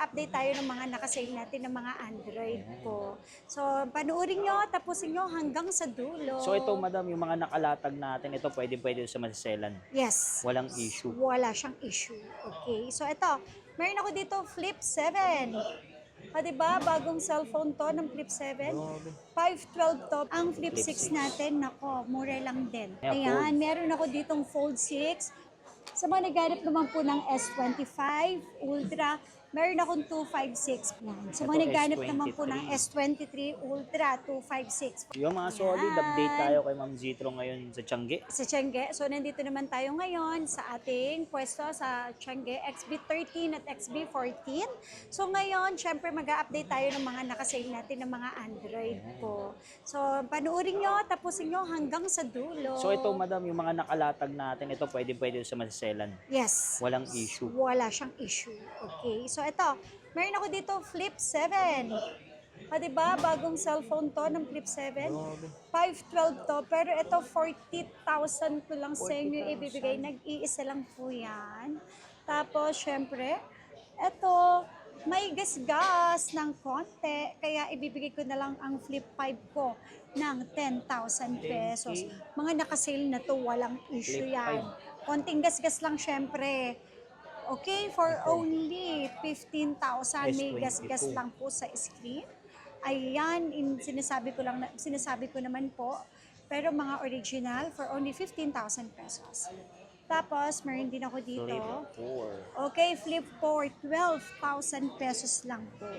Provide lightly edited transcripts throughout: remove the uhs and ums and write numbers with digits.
mag-update tayo ng mga nakasale natin ng mga Android po. So, panuorin nyo, tapusin nyo hanggang sa dulo. So ito madam, yung mga nakalatag natin, ito pwede sa masaselan. Yes. Walang issue. Wala siyang issue. Okay. So, ito. Meron ako dito Flip 7. Diba? Bagong cellphone to ng Flip 7. 512 to. Ang Flip 6 natin, nako, mura lang din. Yeah, Ayan, meron ako ditong Fold 6. Sa mga naghanap naman po ng S25 Ultra, meron akong 256. Yan. Sa mga Ito, naghanap naman po S23. ng S23 Ultra, 256. Yung mga solid, Yan. update tayo kay Ma'am Zitro ngayon sa Tiangge. Sa Tiangge. So, nandito naman tayo ngayon sa ating pwesto sa Tiangge XB13 at XB14. So, ngayon, syempre mag-update tayo ng mga nakasale natin ng mga Android po. So, panuorin nyo, tapusin nyo hanggang sa dulo. So ito madam, yung mga nakalatag natin, ito pwede sa masaselan. Yes. Walang issue. Wala siyang issue. Okay. So, ito. Meron ako dito Flip 7. Diba? Bagong cellphone to ng Flip 7. 512 to. Pero ito, 40,000 ko lang sa inyo ibibigay. Nag-iisa lang po yan. Tapos, syempre, ito, may gas-gas ng konti. Kaya ibibigay ko na lang ang Flip 5 ko ng 10,000 pesos. Mga nakasale na to, walang issue Flip yan. Konting gas-gas lang, syempre. Okay, for only 15,000, may gas-gas lang po sa screen. Ayan, sinasabi ko naman po. Pero mga original for only 15,000 pesos. Tapos, meron din ako dito. Okay, Flip 4, 12,000 pesos lang po.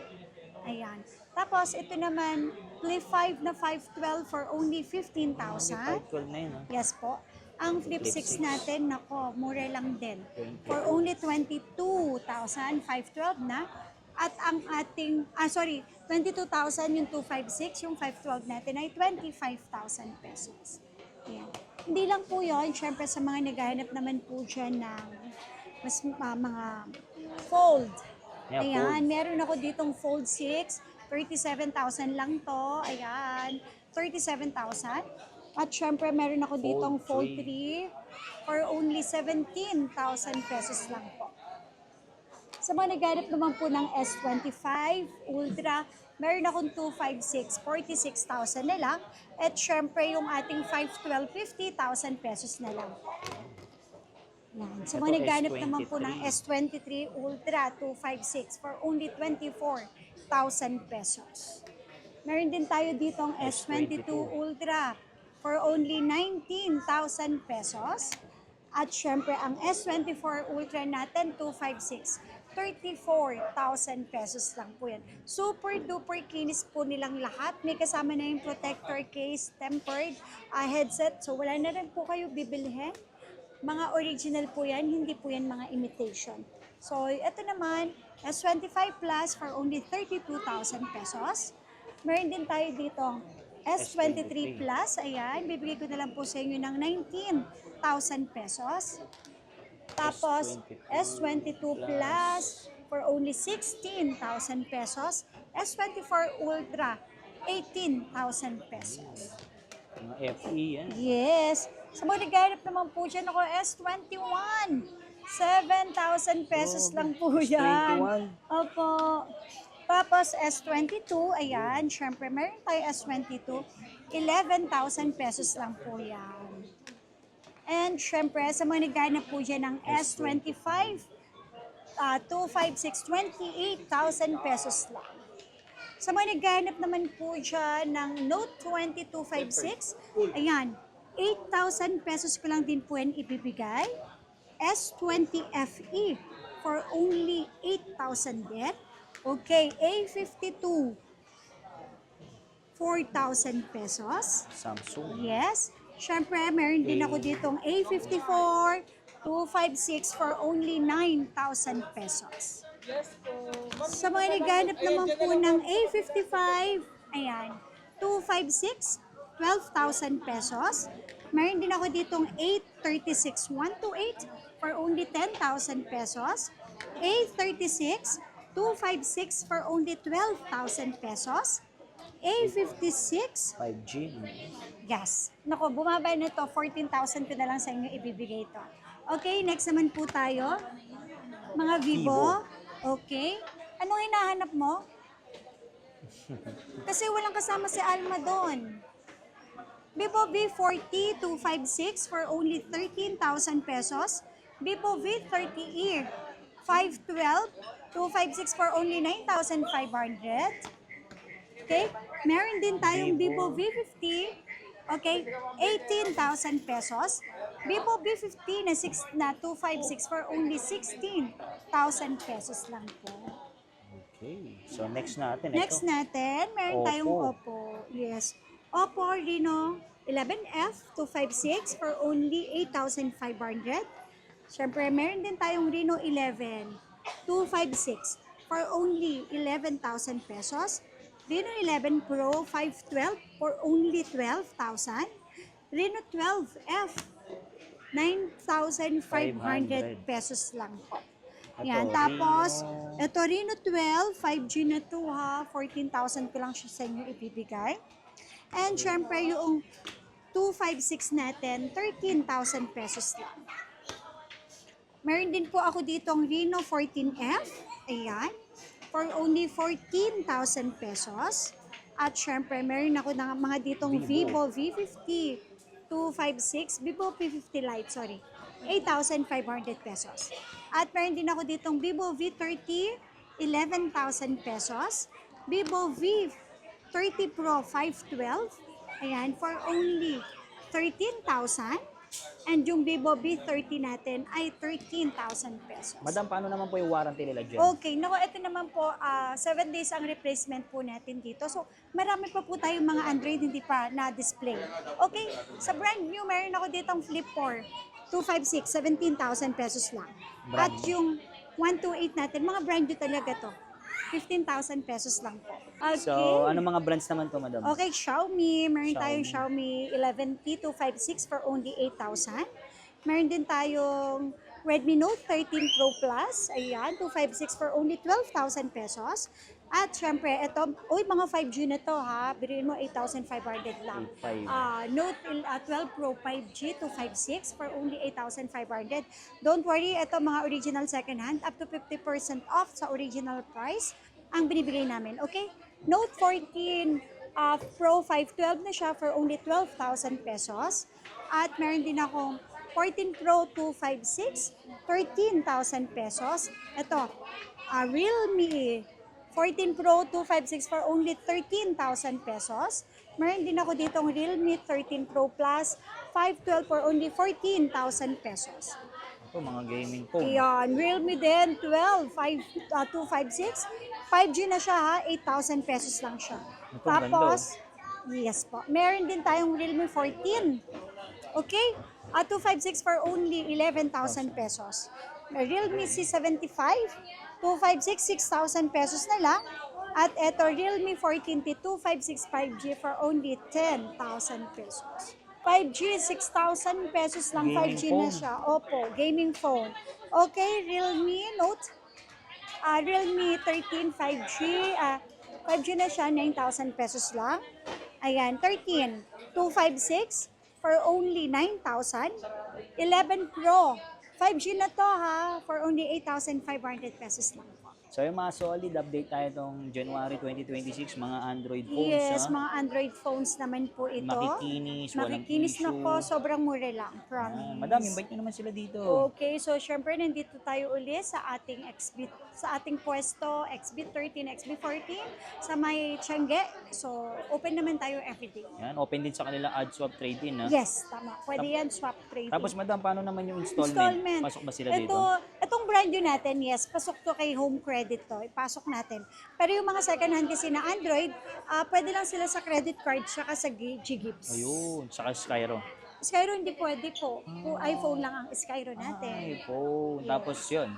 Ayan. Tapos, ito naman, Flip 5 na 512 for only 15,000. 512 na yun, ha? Yes po. Ang Flip 6 natin, nako, mura lang din. For only 22,512 na. At ang ating, 22,000 yung 256, yung 512 natin ay 25,000 pesos. Ayan. Hindi lang po yun, syempre sa mga naghahanap naman po dyan ng mga fold. Yeah, Ayan, meron ako ditong Fold 6, 37,000 lang to. Ayan, 37,000. At syempre, meron ako ditong Fold 3 for only 17,000 pesos lang po. Sa mga naghanap naman po ng S25 Ultra, meron akong 256, 46,000 na lang. At syempre, yung ating 512, 50,000 pesos na lang po. Yan. Sa mga Ito, naghanap S23. naman po ng S23 Ultra 256 for only 24,000 pesos. Meron din tayo ditong S22 Ultra for only 19,000 pesos. At syempre, ang S24 Ultra natin, 256, 34,000 pesos lang po yan. Super duper kinis po nilang lahat. May kasama na yung protector case, tempered headset. So wala na rin po kayo bibilhin. Mga original po yan, hindi po yan mga imitation. So ito naman, S25 Plus for only 32,000 pesos. Meron din tayo dito S23 Plus, ayan, bibigay ko na lang po sa inyo ng 19,000 pesos. Tapos, S22 Plus for only 16,000 pesos. S24 Ultra, 18,000 pesos. Mga FE yan. Yes. Sa mga naghanap naman po dyan ako, S21. 7,000 pesos lang po yan. Opo. Tapos S22, ayan, syempre meron tayo S22, 11,000 pesos lang po yan. And syempre, sa mga naghanap po dyan ng S25, 256, 28,000 pesos lang. Sa mga naghanap naman po dyan ng Note 20 256, ayan, 8,000 pesos ko lang din po yan ibibigay. S20 FE for only 8,000 din. Okay, A52, 4,000 pesos. Samsung. Yes. Syempre, meron din ako ditong A54, 256 for only 9,000 pesos. Sa mga naghanap naman po ng A55, ayan, 256, 12,000 pesos. Meron din ako ditong A36, 128 for only 10,000 pesos. A36, 256 for only 12,000 pesos. A56, 5G. yes. Nako, bumaba na to. 14,000 ko na lang sa inyo ibibigay to. Okay, next naman po tayo. Mga Vivo. Okay. Anong hinahanap mo? Kasi walang kasama si Alma doon. Vivo V40 256 for only 13,000 pesos. Vivo V30e 512 256 for only 9,500. Okay? Meron din tayong Vivo V50, okay, 18,000 pesos. Vivo V50 na 256 for only 16,000 pesos lang po. Okay. So, next natin. Next ito. natin, meron Oppo. tayong Oppo. Yes. Oppo Reno 11F 256 for only 8,500. Siyempre, meron din tayong Reno 11 256 for only 11,000 pesos. Reno 11 Pro 512 for only 12,000. Reno 12F 9,500 pesos lang po. Yan, Ito, tapos, Reno. ito Reno 12, 5G na to ha, 14,000 ko lang siya sa inyo ibibigay. And syempre, yung 256 natin, 13,000 pesos lang. Meron din po ako ditong Reno 14F, ayan, for only 14,000 pesos. At syempre, meron ako ng mga ditong Vivo V50 256, Vivo P50 Lite, sorry, 8,500 pesos. At meron din ako ditong Vivo V30, 11,000 pesos. Vivo V30 Pro 512, ayan, for only 13,000. And yung Vivo V30 natin ay 13,000 pesos. Madam, paano naman po yung warranty nila dyan? Okay, naku, ito naman po, 7 days ang replacement po natin dito. So, marami pa po tayong mga Android hindi pa na-display. Okay, sa brand new, meron ako ditong Flip 4, 256, 17,000 pesos lang. At yung 128 natin, mga brand new talaga to. 15,000 pesos lang po. Okay. So, ano mga brands naman to, madam? Okay, Xiaomi. Meron tayong Xiaomi 11T 256 for only 8,000. Meron din tayong Redmi Note 13 Pro Plus. Ayan, 256 for only 12,000 pesos. At syempre, ito, mga 5G na to ha. Biruin mo, 8,500 lang. 8,500. Note 12 Pro 5G 256 for only 8,500. Don't worry, ito mga original second hand, up to 50% off sa original price ang binibigay namin. Okay? Note 14 Pro 512 na siya for only 12,000 pesos. At meron din akong 14 Pro 256, 13,000 pesos. Ito, Realme 14 Pro 256 for only 13,000 pesos. Meron din ako ditong Realme 13 Pro Plus 512 for only 14,000 pesos. Ito, mga gaming phone. Ayan, Realme din 256. 5G na siya ha, 8,000 pesos lang siya. Ito, Tapos, yes po, meron din tayong Realme 14. Okay? 256 for only 11,000 pesos. Realme C75, 256, 6,000 pesos na lang. At eto, Realme 14T 256 5G for only 10,000 pesos. 5G, 6,000 pesos lang, Gaming 5G na phone. siya. Opo, gaming phone. Okay, Realme Note, Realme 13 5G, 5G na siya, 9,000 pesos lang. Ayan, 13, 256 for only 9,000. 11 Pro, 5G na to ha, for only 8,500 pesos lang po. So, yung mga solid, update tayo itong January 2026, mga Android phones. Yes, ha? mga Android phones naman po ito. Makikinis, walang Makikinis issue. na po, sobrang mura lang, promise. Madam, invite nyo naman sila dito. Okay, so syempre nandito tayo uli sa ating pwesto, XB13, XB14 sa may Tiangge. So, open naman tayo everyday. Yan, open din sa kanila ad swap trade-in. Ha? Yes, tama. Pwede yan, swap trading. Tapos, madam, paano naman yung installment? Pasok ba sila dito? Itong brand new natin, yes, pasok to kay Home Credit to. Ipasok natin. Pero yung mga second hand kasi na Android, pwede lang sila sa credit card tsaka sa G-Gibbs. Ayun, saka Skyro. Skyro hindi pwede po. iPhone lang ang Skyro natin. iPhone. Tapos yun,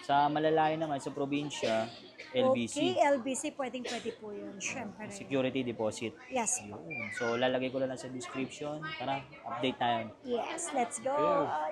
sa malalayo naman, sa probinsya, LBC. Okay, LBC, pwede po yun. Syempre. Security deposit. Yes. Yun. So, lalagay ko na lang sa description. Tara, update tayo. Yes, let's go. Okay.